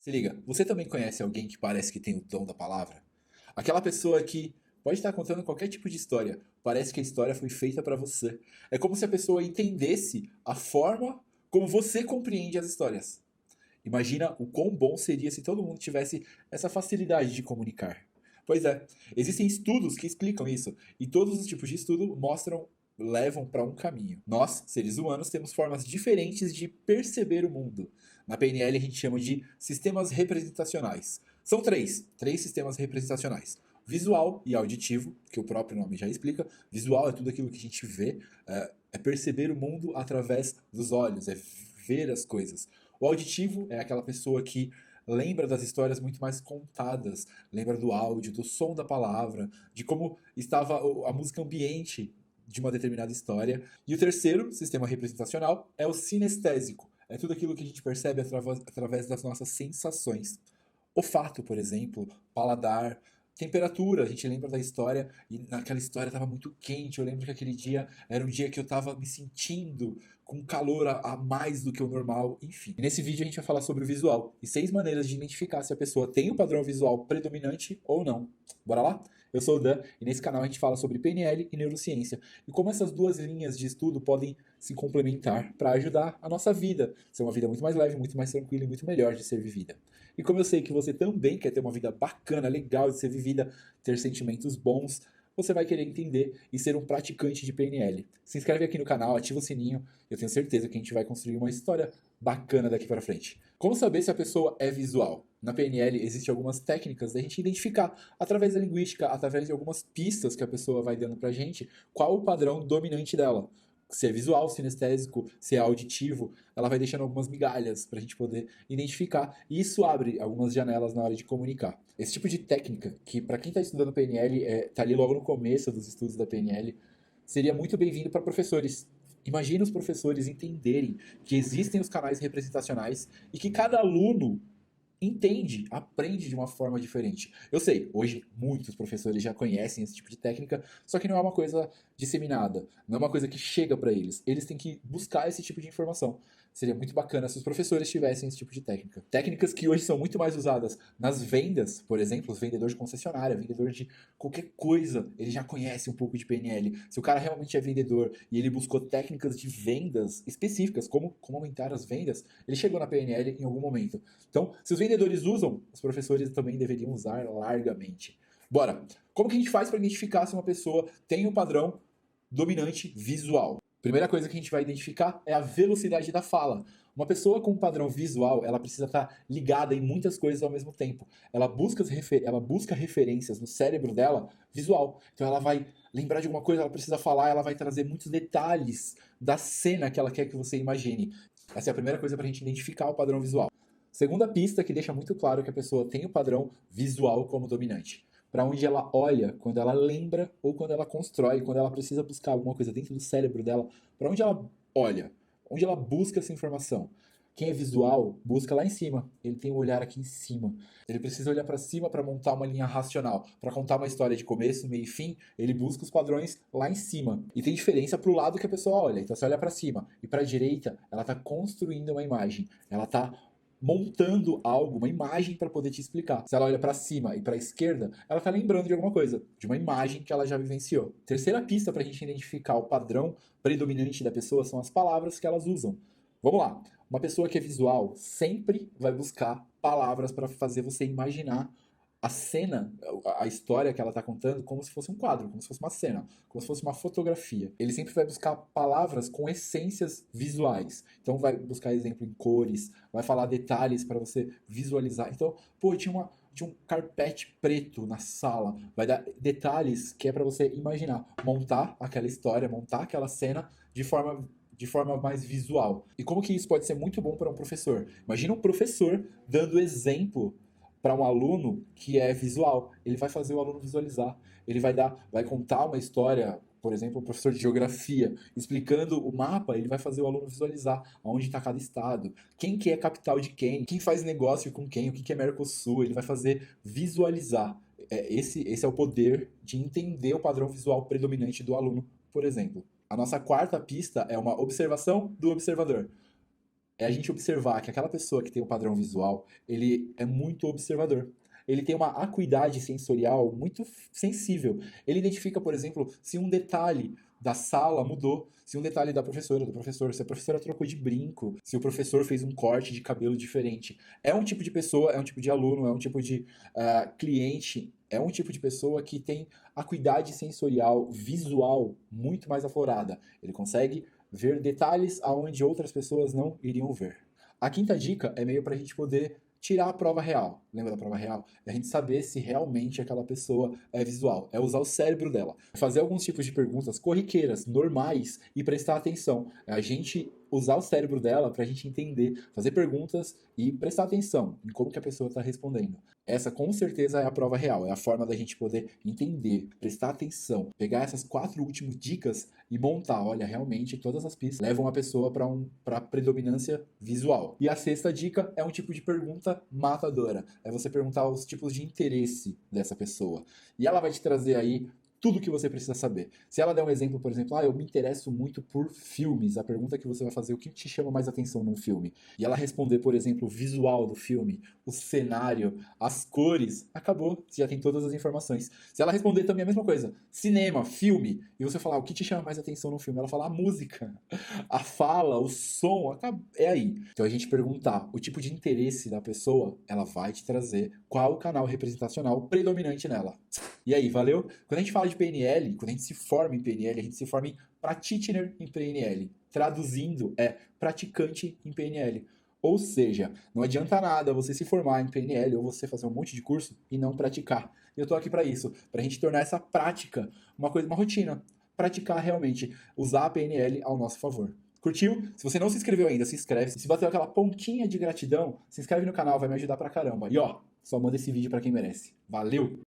Se liga, você também conhece alguém que parece que tem o dom da palavra? Aquela pessoa que pode estar contando qualquer tipo de história, parece que a história foi feita para você. É como se a pessoa entendesse a forma como você compreende as histórias. Imagina o quão bom seria se todo mundo tivesse essa facilidade de comunicar. Pois é, existem estudos que explicam isso, e todos os tipos de estudo levam para um caminho. Nós, seres humanos, temos formas diferentes de perceber o mundo. Na PNL a gente chama de sistemas representacionais. São três sistemas representacionais. Visual e auditivo, que o próprio nome já explica. Visual é tudo aquilo que a gente vê, é perceber o mundo através dos olhos, é ver as coisas. O auditivo é aquela pessoa que lembra das histórias muito mais contadas, lembra do áudio, do som da palavra, de como estava a música ambiente de uma determinada história. E o terceiro sistema representacional é o sinestésico. É tudo aquilo que a gente percebe através das nossas sensações. Olfato, por exemplo, paladar, temperatura. A gente lembra da história e naquela história estava muito quente. Eu lembro que aquele dia era um dia que eu estava me sentindo com calor a mais do que o normal, enfim. E nesse vídeo a gente vai falar sobre o visual e 6 maneiras de identificar se a pessoa tem um padrão visual predominante ou não. Bora lá? Eu sou o Dan e nesse canal a gente fala sobre PNL e neurociência e como essas duas linhas de estudo podem se complementar para ajudar a nossa vida, ser uma vida muito mais leve, muito mais tranquila e muito melhor de ser vivida. E como eu sei que você também quer ter uma vida bacana, legal de ser vivida, ter sentimentos bons, você vai querer entender e ser um praticante de PNL. Se inscreve aqui no canal, ativa o sininho, eu tenho certeza que a gente vai construir uma história bacana daqui para frente. Como saber se a pessoa é visual? Na PNL existem algumas técnicas da gente identificar, através da linguística, através de algumas pistas que a pessoa vai dando pra gente, qual o padrão dominante dela. Se é visual, sinestésico, se é auditivo, ela vai deixando algumas migalhas para a gente poder identificar. E isso abre algumas janelas na hora de comunicar. Esse tipo de técnica, que para quem está estudando PNL, está ali logo no começo dos estudos da PNL, seria muito bem-vindo para professores. Imagina os professores entenderem que existem os canais representacionais e que cada aluno entende, aprende de uma forma diferente. Eu sei, hoje muitos professores já conhecem esse tipo de técnica, só que não é uma coisa disseminada, não é uma coisa que chega para eles. Eles têm que buscar esse tipo de informação. Seria muito bacana se os professores tivessem esse tipo de técnica. Técnicas que hoje são muito mais usadas nas vendas, por exemplo, os vendedores de concessionária, vendedor de qualquer coisa, ele já conhece um pouco de PNL. Se o cara realmente é vendedor e ele buscou técnicas de vendas específicas, como aumentar as vendas, ele chegou na PNL em algum momento. Então, se os vendedores usam, os professores também deveriam usar largamente. Bora! Como que a gente faz para identificar se uma pessoa tem um padrão dominante visual? Primeira coisa que a gente vai identificar é a velocidade da fala. Uma pessoa com um padrão visual, ela precisa estar ligada em muitas coisas ao mesmo tempo. Ela busca referências no cérebro dela visual. Então ela vai lembrar de alguma coisa, ela precisa falar, ela vai trazer muitos detalhes da cena que ela quer que você imagine. Essa é a primeira coisa para a gente identificar o padrão visual. Segunda pista que deixa muito claro que a pessoa tem o padrão visual como dominante. Para onde ela olha, quando ela lembra ou quando ela constrói, quando ela precisa buscar alguma coisa dentro do cérebro dela, para onde ela olha, onde ela busca essa informação. Quem é visual busca lá em cima, ele tem o olhar aqui em cima. Ele precisa olhar para cima para montar uma linha racional, para contar uma história de começo, meio e fim. Ele busca os padrões lá em cima. E tem diferença para o lado que a pessoa olha. Então, se olha para cima e para a direita, ela está construindo uma imagem. Ela está montando algo, uma imagem para poder te explicar. Se ela olha para cima e para a esquerda, ela está lembrando de alguma coisa, de uma imagem que ela já vivenciou. Terceira pista para a gente identificar o padrão predominante da pessoa são as palavras que elas usam. Vamos lá. Uma pessoa que é visual sempre vai buscar palavras para fazer você imaginar a cena, a história que ela está contando, como se fosse um quadro, como se fosse uma cena, como se fosse uma fotografia. Ele sempre vai buscar palavras com essências visuais. Então vai buscar exemplo em cores, vai falar detalhes para você visualizar. Então, pô, tinha um carpete preto na sala. Vai dar detalhes que é para você imaginar, montar aquela história, montar aquela cena de forma mais visual. E como que isso pode ser muito bom para um professor? Imagina um professor dando exemplo para um aluno que é visual. Ele vai fazer o aluno visualizar. Ele vai contar uma história, por exemplo, o professor de geografia, explicando o mapa, ele vai fazer o aluno visualizar onde está cada estado, quem que é capital de quem faz negócio com quem, o que é Mercosul, ele vai fazer visualizar. Esse é o poder de entender o padrão visual predominante do aluno, por exemplo. A nossa quarta pista é uma observação do observador. é a gente observar que aquela pessoa que tem o padrão visual, ele é muito observador. Ele tem uma acuidade sensorial muito sensível. Ele identifica, por exemplo, se um detalhe da sala mudou, se um detalhe da professora, do professor, se a professora trocou de brinco, se o professor fez um corte de cabelo diferente. É um tipo de pessoa, é um tipo de aluno, é um tipo de cliente, é um tipo de pessoa que tem acuidade sensorial, visual muito mais aflorada. Ele consegue ver detalhes aonde outras pessoas não iriam ver. A quinta dica é meio para a gente poder tirar a prova real. Lembra da prova real? É a gente saber se realmente aquela pessoa é visual. É usar o cérebro dela. Fazer alguns tipos de perguntas corriqueiras, normais e prestar atenção. É a gente usar o cérebro dela para a gente entender, fazer perguntas e prestar atenção em como que a pessoa está respondendo. Essa com certeza é a prova real, é a forma da gente poder entender, prestar atenção, pegar essas 4 últimas dicas e montar, olha, realmente todas as pistas levam a pessoa para predominância visual. E a sexta dica é um tipo de pergunta matadora, é você perguntar os tipos de interesse dessa pessoa. E ela vai te trazer aí tudo que você precisa saber. Se ela der um exemplo, por exemplo, eu me interesso muito por filmes, a pergunta que você vai fazer, o que te chama mais atenção num filme? E ela responder, por exemplo, o visual do filme, o cenário, as cores, acabou, você já tem todas as informações. Se ela responder também a mesma coisa, cinema, filme, e você falar o que te chama mais atenção no filme, ela falar a música, a fala, o som, é aí. Então a gente perguntar o tipo de interesse da pessoa, ela vai te trazer qual o canal representacional predominante nela. E aí, valeu? Quando a gente fala de PNL, quando a gente se forma em PNL, a gente se forma em practitioner em PNL. Traduzindo, é praticante em PNL. Ou seja, não adianta nada você se formar em PNL ou você fazer um monte de curso e não praticar. E eu tô aqui para isso, para a gente tornar essa prática uma coisa, uma rotina. Praticar realmente, usar a PNL ao nosso favor. Curtiu? Se você não se inscreveu ainda, se inscreve. Se bateu aquela pontinha de gratidão, se inscreve no canal, vai me ajudar pra caramba. E ó, só manda esse vídeo pra quem merece. Valeu!